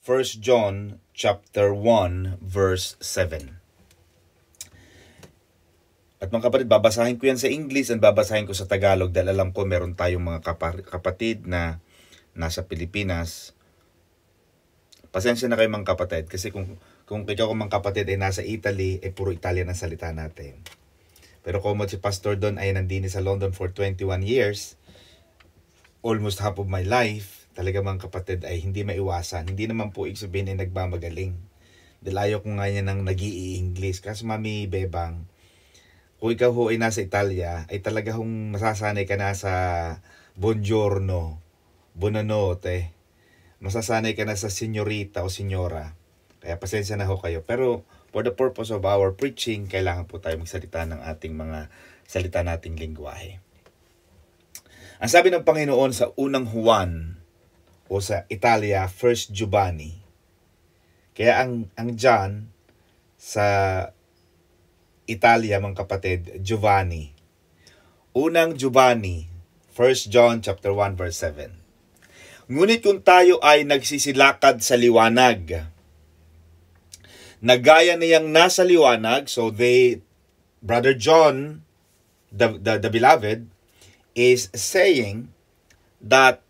1 John chapter 1 verse 7. At mga kapatid, babasahin ko yan sa English and babasahin ko sa Tagalog dahil alam ko meron tayong mga kapatid na nasa Pilipinas. Pasensya na kayo mga kapatid kasi kung ikaw mga kapatid ay nasa Italy, puro Italian ang salita natin. Pero kung si Pastor Don ay nandini sa London for 21 years, almost half of my life, talaga mga kapatid ay hindi maiwasan. Hindi naman po ibig sabihin ay nagmamagaling. Dahil ayaw ko nga yan ng nag-i-English. Kasi Mami Bebang, kung ikaw ho ay nasa Italia, ay talaga hong masasanay ka na sa buongiorno, buonanotte. Masasanay ka na sa senyorita o senyora. Kaya pasensya na ho kayo. Pero for the purpose of our preaching, kailangan po tayo magsalita ng ating mga salita nating lingwahe. Ang sabi ng Panginoon sa unang Juan o sa Italia, 1 Giovanni. Kaya ang John sa Italia, mga kapatid, Giovanni. Unang Giovanni, 1 John chapter 1 verse 7. Ngunit kung tayo ay nagsisilakad sa liwanag, nagaya niyang nasa liwanag, so Brother John, the beloved, is saying that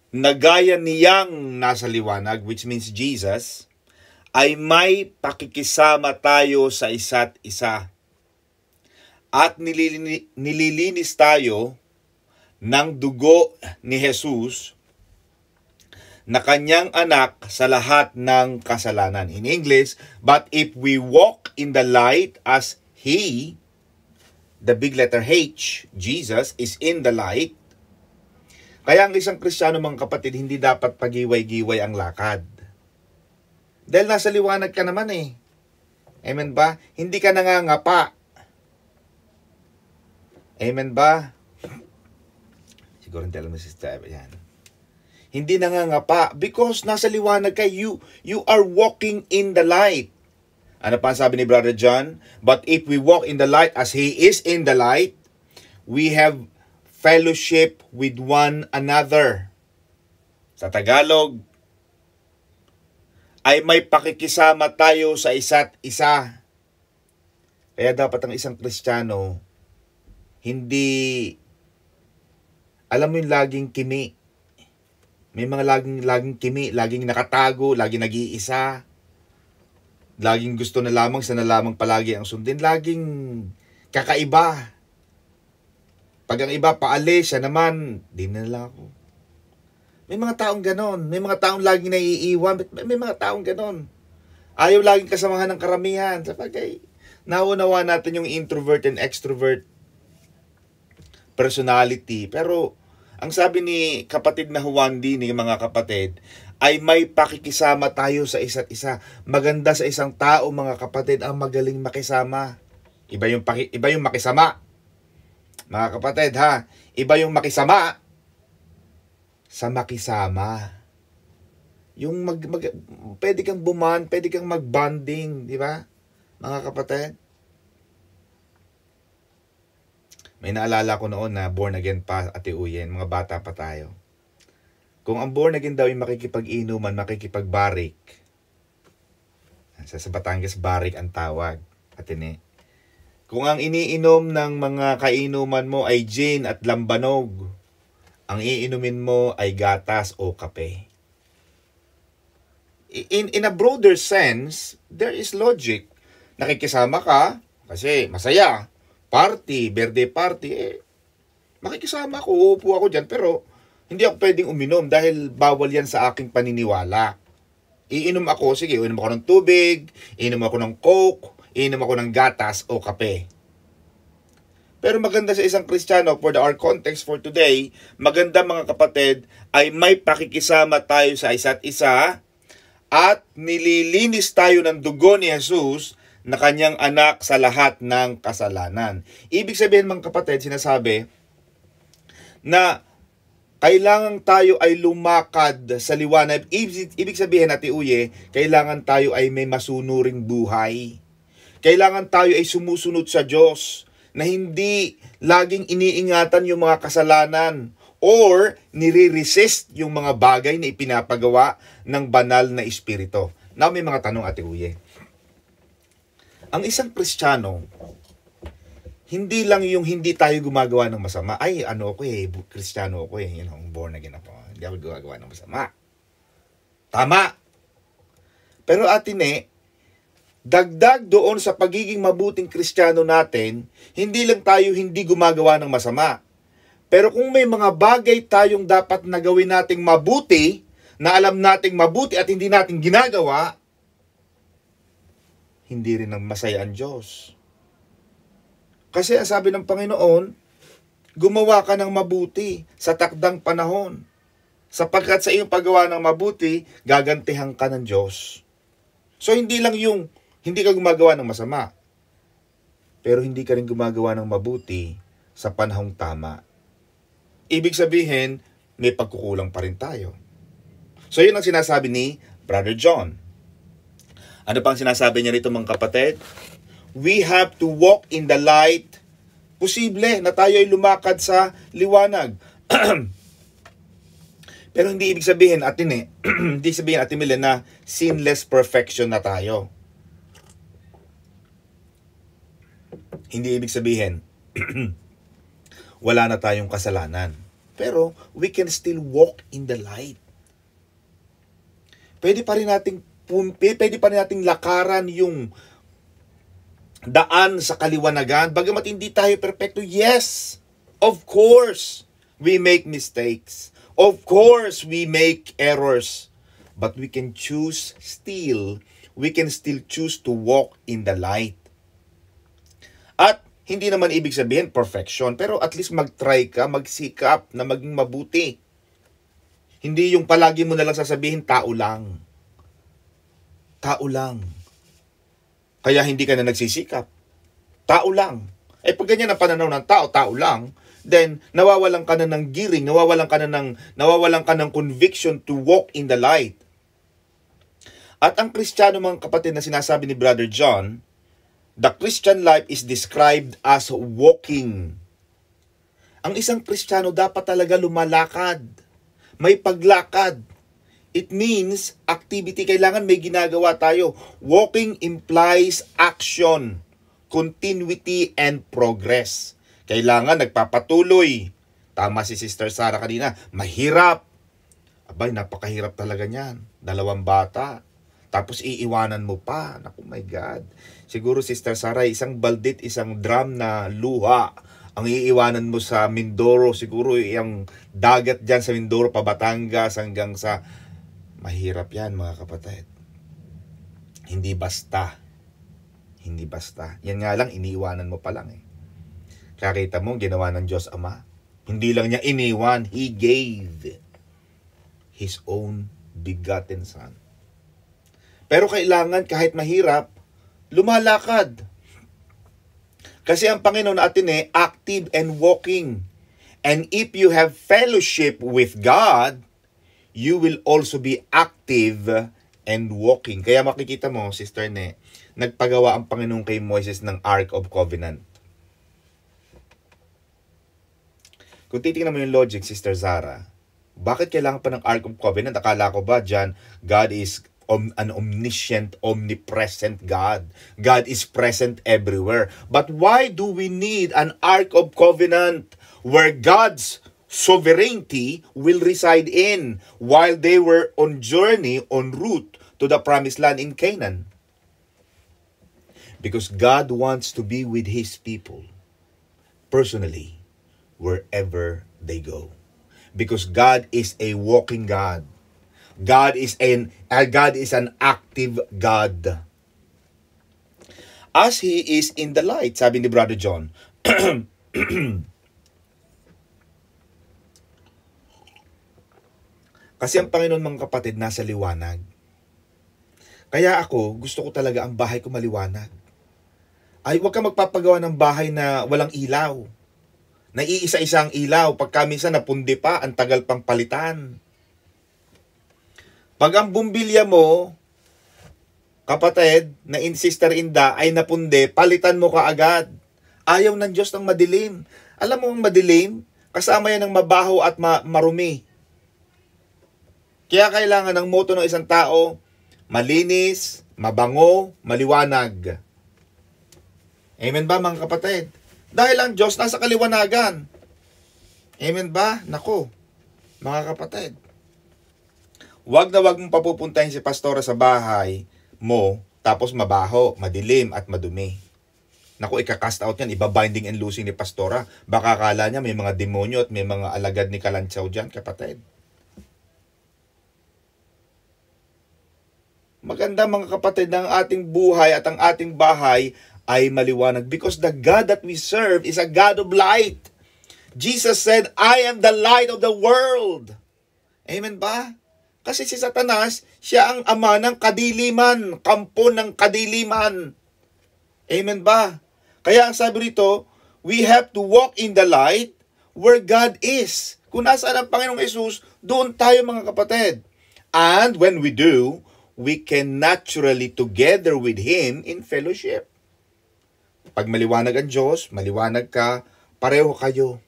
nagaya niyang nasa liwanag, which means Jesus, ay may pakikisama tayo sa isa't isa. At nililinis tayo ng dugo ni Jesus na kanyang anak sa lahat ng kasalanan. In English, but if we walk in the light as He, the big letter H, Jesus, is in the light, kaya ang isang Kristiyano mga kapatid, hindi dapat pagiway-giway ang lakad. Dahil nasa liwanag ka naman eh. Amen ba? Hindi ka nangangapa. Amen ba? Siguro hindi alam mo si Steve. Yan. Hindi nangangapa because nasa liwanag ka. You are walking in the light. Ano pa ang sabi ni Brother John? But if we walk in the light as He is in the light, we have fellowship with one another. Sa Tagalog, ay may pakikisama tayo sa isa't isa. Kaya dapat ang isang Kristiyano, hindi, alam mo yung laging kimi. May mga laging kimi, laging nakatago, laging nag-iisa. Laging gusto na lamang, sana lamang palagi ang sundin. Laging kakaiba. Pag ang iba paalis, siya naman, di na lang ako. May mga taong ganon. May mga taong laging naiiwan. May mga taong ganon. Ayaw laging kasamahan ng karamihan. Sapagay, naunawa natin yung introvert and extrovert personality. Pero, ang sabi ni kapatid na Juan din, mga kapatid, ay may pakikisama tayo sa isa't isa. Maganda sa isang tao, mga kapatid, ang magaling makisama. Iba yung makisama. Mga kapatid, ha? Iba yung makisama sa makisama. Yung pwede kang pwede kang mag-bonding, di ba? Mga kapatid. May naalala ko noon na born again pa, Ate Uyen, mga bata pa tayo. Kung ang born again daw ay makikipag-inuman, makikipag-barik. Sa Batangas, barik ang tawag, Ate Ne. Kung ang iniinom ng mga kainuman mo ay gin at lambanog, ang iinumin mo ay gatas o kape. In a broader sense, there is logic. Nakikisama ka kasi masaya. Party, birthday party, makikisama ako, uupo ako dyan, pero hindi ako pwedeng uminom dahil bawal yan sa aking paniniwala. Iinom ako, sige, iinom ako ng tubig, iinom ako ng coke, iinom ako ng gatas o kape. Pero maganda sa isang Kristiyano, for our context for today, maganda mga kapatid, ay may pakikisama tayo sa isa't isa at nililinis tayo ng dugo ni Jesus na kanyang anak sa lahat ng kasalanan. Ibig sabihin mga kapatid, sinasabi na kailangan tayo ay lumakad sa liwanag. Ibig sabihin, Ate Uye, kailangan tayo ay may masunuring buhay. Kailangan tayo ay sumusunod sa Diyos na hindi laging iniingatan yung mga kasalanan or nire-resist yung mga bagay na ipinapagawa ng banal na espiritu. Now, may mga tanong, Ate Uye. Ang isang Kristiyano, hindi lang yung hindi tayo gumagawa ng masama. Ay, ano ako Kristiyano ako born again ako. Hindi ako gumagawa ng masama. Tama. Pero dagdag doon sa pagiging mabuting Kristiyano natin, hindi lang tayo hindi gumagawa ng masama. Pero kung may mga bagay tayong dapat na gawin nating mabuti, na alam nating mabuti at hindi natin ginagawa, hindi rin ang masaya ang Diyos. Kasi ang sabi ng Panginoon, gumawa ka ng mabuti sa takdang panahon. Sapagkat sa iyong paggawa ng mabuti, gagantihan ka ng Diyos. So hindi lang yung hindi ka gumagawa ng masama, pero hindi ka rin gumagawa ng mabuti sa panahong tama. Ibig sabihin, may pagkukulang pa rin tayo. So yun ang sinasabi ni Brother John. Ano pang sinasabi niya rito mga kapatid? We have to walk in the light. Posible na tayo ay lumakad sa liwanag. Pero hindi ibig sabihin, hindi sabihin Ate Milen na sinless perfection na tayo. Hindi ibig sabihin, wala na tayong kasalanan. Pero we can still walk in the light. Pwede pa rin nating lakaran yung daan sa kaliwanagan. Bagamat hindi tayo perfecto, yes, of course, we make mistakes. Of course, we make errors. But we can still choose to walk in the light. At hindi naman ibig sabihin perfection, pero at least mag-try ka, magsikap na maging mabuti. Hindi yung palagi mo na lang sasabihin, tao lang. Tao lang. Kaya hindi ka na nagsisikap. Tao lang. Pag ganyan ang pananaw ng tao lang, then nawawalan ka na ng giring, nawawalan ka ng conviction to walk in the light. At ang Kristiyano mga kapatid na sinasabi ni Brother John, the Christian life is described as walking. Ang isang Kristiyano dapat talaga lumalakad. May paglakad. It means activity. Kailangan may ginagawa tayo. Walking implies action, continuity, and progress. Kailangan nagpapatuloy. Tama si Sister Sarah kanina. Mahirap. Abay, napakahirap talaga niyan. 2 bata. Tapos iiwanan mo pa. Naku, my God. Siguro, Sister Sarah, isang baldit, isang drum na luha ang iiwanan mo sa Mindoro. Siguro yung dagat dyan sa Mindoro, pa Batangas, hanggang sa... Mahirap yan, mga kapatid. Hindi basta. Hindi basta. Yan nga lang, iniiwanan mo pa lang Kaya kita mo, ginawa ng Diyos Ama. Hindi lang niya iniwan, He gave His own begotten Son. Pero kailangan, kahit mahirap, lumalakad. Kasi ang Panginoon natin active and walking. And if you have fellowship with God, you will also be active and walking. Kaya makikita mo, Sister nagpagawa ang Panginoon kay Moises ng Ark of Covenant. Kung titingnan mo yung logic, Sister Zara, bakit kailangan pa ng Ark of Covenant? Akala ko ba dyan, God is an omniscient, omnipresent God. God is present everywhere. But why do we need an Ark of Covenant where God's sovereignty will reside in while they were on journey, en route to the promised land in Canaan? Because God wants to be with His people personally wherever they go. Because God is a walking God. God is an active God. As He is in the light, sabi ni Brother John. Kasi ang Panginoon mga kapatid nasa liwanag. Kaya ako, gusto ko talaga ang bahay ko maliwanag. Ay, huwag ka magpapagawa ng bahay na walang ilaw. Na iisa-isang ilaw. Pagka minsan napundi pa, ang tagal pang palitan. Pag ang bumbilya mo, kapatid, na in Sister Inda ay napundi, palitan mo kaagad. Ayaw ng Diyos ng madilim. Alam mo ang madilim? kasama yan ng mabaho at marumi. Kaya kailangan ng moto ng isang tao, malinis, mabango, maliwanag. Amen ba mga kapatid? Dahil ang Diyos nasa kaliwanagan. Amen ba? Nako, mga kapatid. Huwag na huwag mong papupuntahin si pastora sa bahay mo, tapos mabaho, madilim at madumi. Naku, ika-cast out yan, iba-binding and loosing ni pastora. Baka akala niya may mga demonyo at may mga alagad ni Kalantsaw dyan, kapatid. Maganda mga kapatid na ang ating buhay at ang ating bahay ay maliwanag because the God that we serve is a God of light. Jesus said, I am the light of the world. Amen ba? Kasi si Satanas, siya ang ama ng kadiliman, kampo ng kadiliman. Amen ba? Kaya ang sabi rito, we have to walk in the light where God is. Kung nasaan ang Panginoong Yesus, doon tayo mga kapatid. And when we do, we can naturally together with Him in fellowship. Pag maliwanag ang Diyos, maliwanag ka, pareho kayo.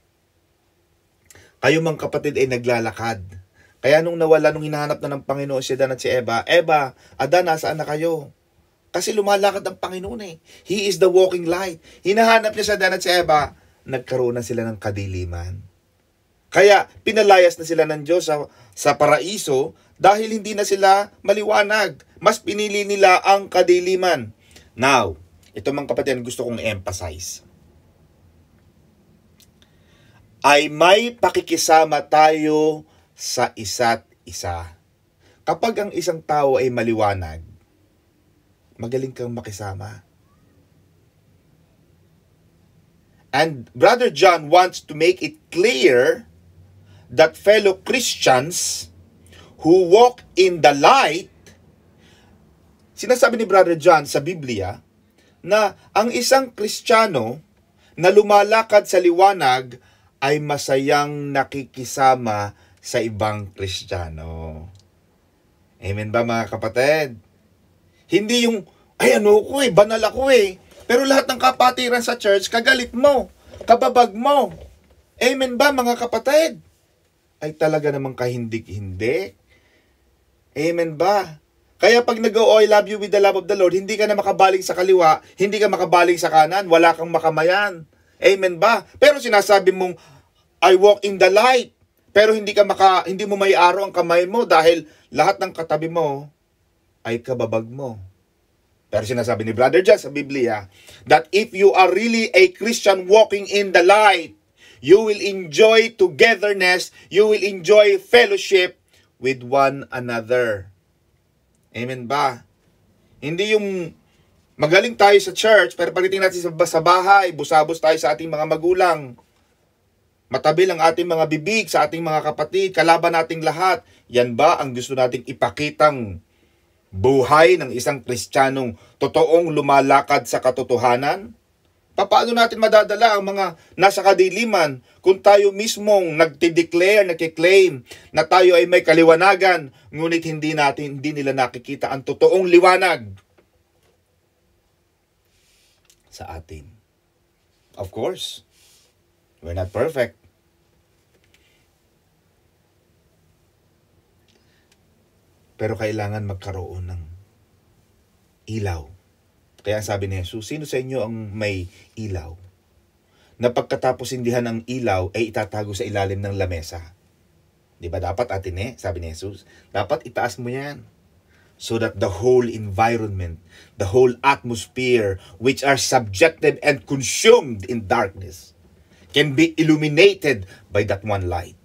Kayo mga kapatid ay naglalakad. Kaya nung nawala, nung hinahanap na ng Panginoon si Adan at si Eva, Adan, nasaan na kayo? Kasi lumalakad ang Panginoon eh. He is the walking light. Hinahanap niya si Adan at si Eva, nagkaroon na sila ng kadiliman. Kaya pinalayas na sila ng Diyos sa paraiso dahil hindi na sila maliwanag. Mas pinili nila ang kadiliman. Now, ito mga kapatid, gusto kong emphasize. Ay may pakikisama tayo sa isa't isa. Kapag ang isang tao ay maliwanag, magaling kang makisama. And Brother John wants to make it clear that fellow Christians who walk in the light, sinasabi ni Brother John sa Biblia, na ang isang Kristiyano na lumalakad sa liwanag ay masayang nakikisama sa ibang Kristiyano. Amen ba mga kapatid? Hindi yung, banal ako eh. Pero lahat ng kapatiran sa church, kagalit mo, kababag mo. Amen ba mga kapatid? Ay talaga namang kahindik-hindi. Amen ba? Kaya pag nag-o, I love you with the love of the Lord, hindi ka na makabaling sa kaliwa, hindi ka makabaling sa kanan, wala kang makamayan. Amen ba? Pero sinasabi mong, I walk in the light. Pero hindi mo may araw ang kamay mo dahil lahat ng katabi mo ay kababag mo. Pero sinasabi ni Brother John sa Biblia that if you are really a Christian walking in the light, you will enjoy togetherness, you will enjoy fellowship with one another. Amen ba? Hindi yung magaling tayo sa church, pero pagdating natin sa bahay, busabos tayo sa ating mga magulang. Matabil ang ating mga bibig sa ating mga kapatid, kalaban nating lahat. Yan ba ang gusto nating ipakitang buhay ng isang Kristiyanong totoong lumalakad sa katotohanan? Paano natin madadala ang mga nasa kadiliman kung tayo mismong nagti-declare, na tayo ay may kaliwanagan, ngunit hindi nila nakikita ang totoong liwanag sa atin? Of course, we're not perfect. Pero kailangan magkaroon ng ilaw. Kaya sabi ni Jesus, sino sa inyo ang may ilaw? Na pagkatapos indihan ang ilaw, ay itatago sa ilalim ng lamesa. Di ba dapat atin sabi ni Jesus? Dapat itaas mo yan. So that the whole environment, the whole atmosphere, which are subjected and consumed in darkness, can be illuminated by that one light.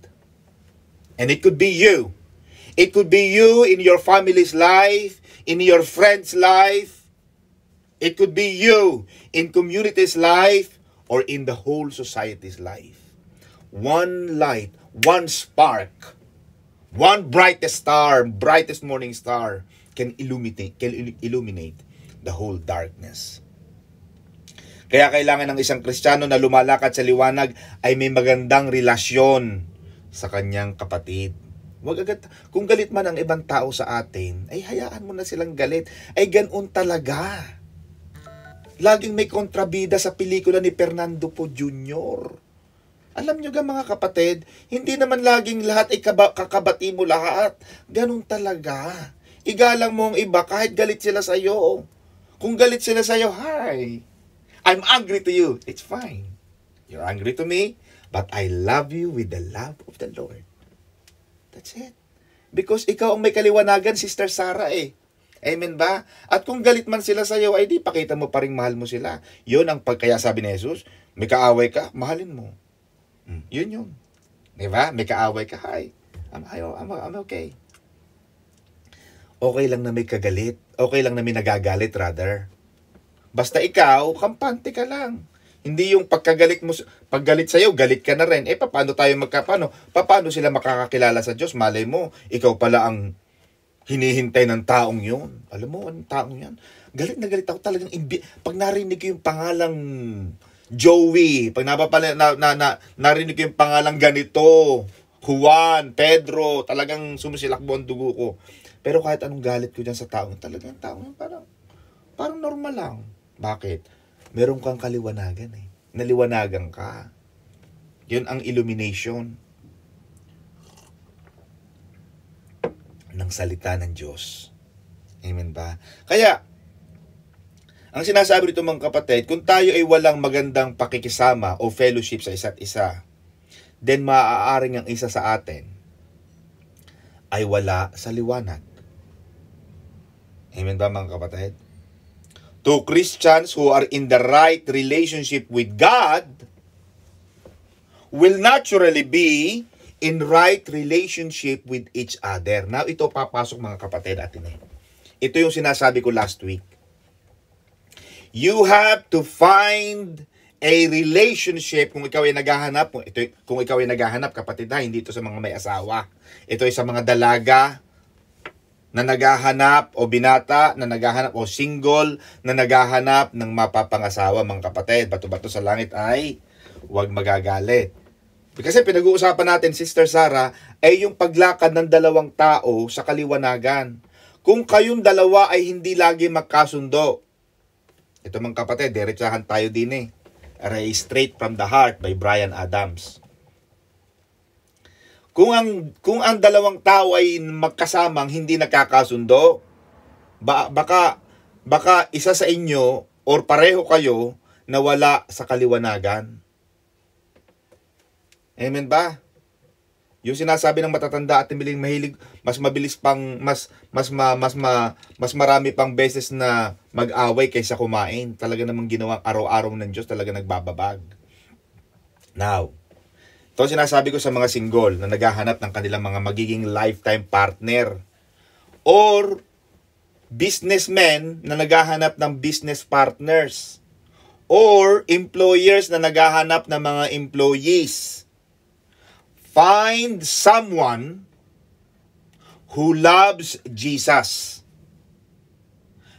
And it could be you. It could be you in your family's life, in your friend's life. It could be you in community's life or in the whole society's life. One light, one spark, one brightest star, brightest morning star can illuminate the whole darkness. Kaya kailangan ng isang Kristiyano na lumalakad sa liwanag ay may magandang relasyon sa kanyang kapatid. Wag agad, kung galit man ang ibang tao sa atin, ay hayaan mo na silang galit. Ay ganoon talaga. Laging may kontrabida sa pelikula ni Fernando Po Jr. Alam nyo ga mga kapatid, hindi naman laging lahat kakabati mo lahat. Ganun talaga. Igalang mo ang iba kahit galit sila sa'yo. Kung galit sila sa'yo, hi, I'm angry to you. It's fine. You're angry to me, but I love you with the love of the Lord. That's it. Because ikaw ang may kaliwanagan, Sister Sarah eh. Amen ba? At kung galit man sila sa'yo, ay di pakita mo pa rin mahal mo sila. Yun ang kaya sabi ni Jesus, may kaaway ka, mahalin mo. Yun yun. Diba? May kaaway ka, hi. I'm okay. Okay lang na may kagalit. Okay lang na may nagagalit, rather. Basta ikaw, kampante ka lang. Hindi yung paggalit sa'yo, galit ka na rin. Paano tayo paano sila makakakilala sa Diyos? Malay mo, ikaw pala ang hinihintay ng taong yun. Alam mo, anong taong yan? Galit na galit ako talagang. Pag narinig ko yung pangalang Joey, pag narinig ko yung pangalang ganito, Juan, Pedro, talagang sumisilakbo ang dugo ko. Pero kahit anong galit ko dyan sa taong, talagang taong yun, parang normal lang. Bakit? Meron kang kaliwanagan eh. Naliwanagan ka. Yun ang illumination ng salita ng Diyos. Amen ba? Kaya, ang sinasabi rito mga kapatid, kung tayo ay walang magandang pakikisama o fellowship sa isa't isa, then maaaring ang isa sa atin ay wala sa liwanag. Amen ba mga kapatid? To Christians who are in the right relationship with God will naturally be in right relationship with each other. Now, ito papasok mga kapatid atin eh. Ito yung sinasabi ko last week. You have to find a relationship kung ikaw ay naghahanap. Kung ikaw ay naghahanap, kapatid ha, hindi ito sa mga may asawa. Ito ay sa mga dalaga na naghahanap o binata na naghahanap o single na naghahanap ng mapapangasawa mga kapatid. Bato-bato sa langit ay huwag magagalit. Kasi pinag-uusapan natin, Sister Sarah, ay yung paglakad ng dalawang tao sa kaliwanagan. Kung kayong dalawa ay hindi lagi magkasundo. Ito mga kapatid, diretsahan tayo din eh. Straight from the Heart by Bryan Adams. Kung ang dalawang tao ay magkasamang hindi nakakasundo, baka isa sa inyo or pareho kayo na wala sa kaliwanagan. Amen ba? Yung sinasabi ng matatanda at mahilig, mas mabilis pang mas marami pang beses na mag-away kaysa kumain. Talaga namang ginawa araw-araw ng Diyos, talaga nagbababag. Now, ito sinasabi ko sa mga single na naghahanap ng kanilang mga magiging lifetime partner or businessmen na naghahanap ng business partners or employers na naghahanap ng mga employees. Find someone who loves Jesus.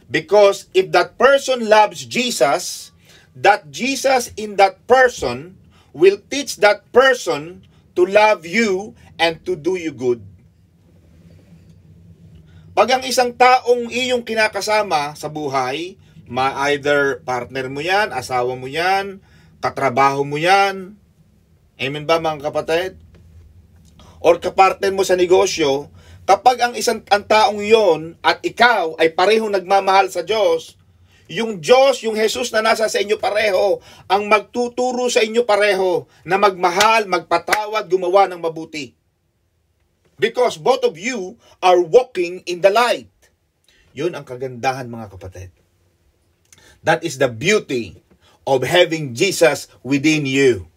Because if that person loves Jesus, that Jesus in that person will teach that person to love you and to do you good. Pag ang isang taong iyong kinakasama sa buhay, either partner mo yan, asawa mo yan, katrabaho mo yan, amen ba mga kapatid? Or kapartner mo sa negosyo, kapag ang taong yon at ikaw ay parehong nagmamahal sa Diyos, yung Diyos, yung Jesus na nasa sa inyo pareho, ang magtuturo sa inyo pareho na magmahal, magpatawad, gumawa ng mabuti. Because both of you are walking in the light. Yun ang kagandahan mga kapatid. That is the beauty of having Jesus within you.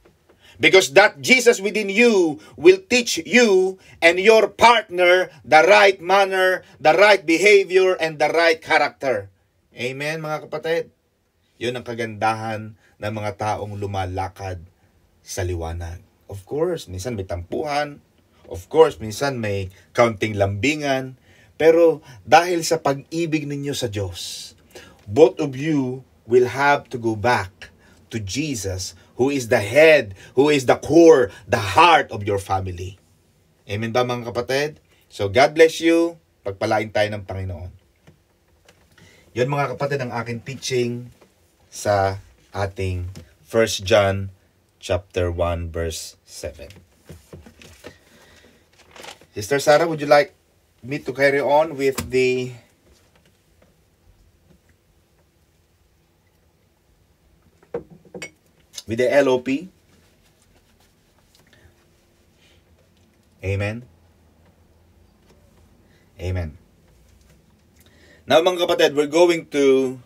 Because that Jesus within you will teach you and your partner the right manner, the right behavior, and the right character. Amen mga kapatid? Yun ang kagandahan ng mga taong lumalakad sa liwanag. Of course, minsan may tampuhan. Of course, minsan may kaunting lambingan. Pero dahil sa pag-ibig ninyo sa Diyos, both of you will have to go back to Jesus, who is the head, who is the core, the heart of your family. Amen ba mga kapatid? So God bless you. Pagpalain tayo ng Panginoon. Yan mga kapatid ang aking teaching sa ating 1 John chapter 1, verse 7. Sister Sarah, would you like me to carry on with the LOP? Amen. Amen. Now mga kapatid, we're going to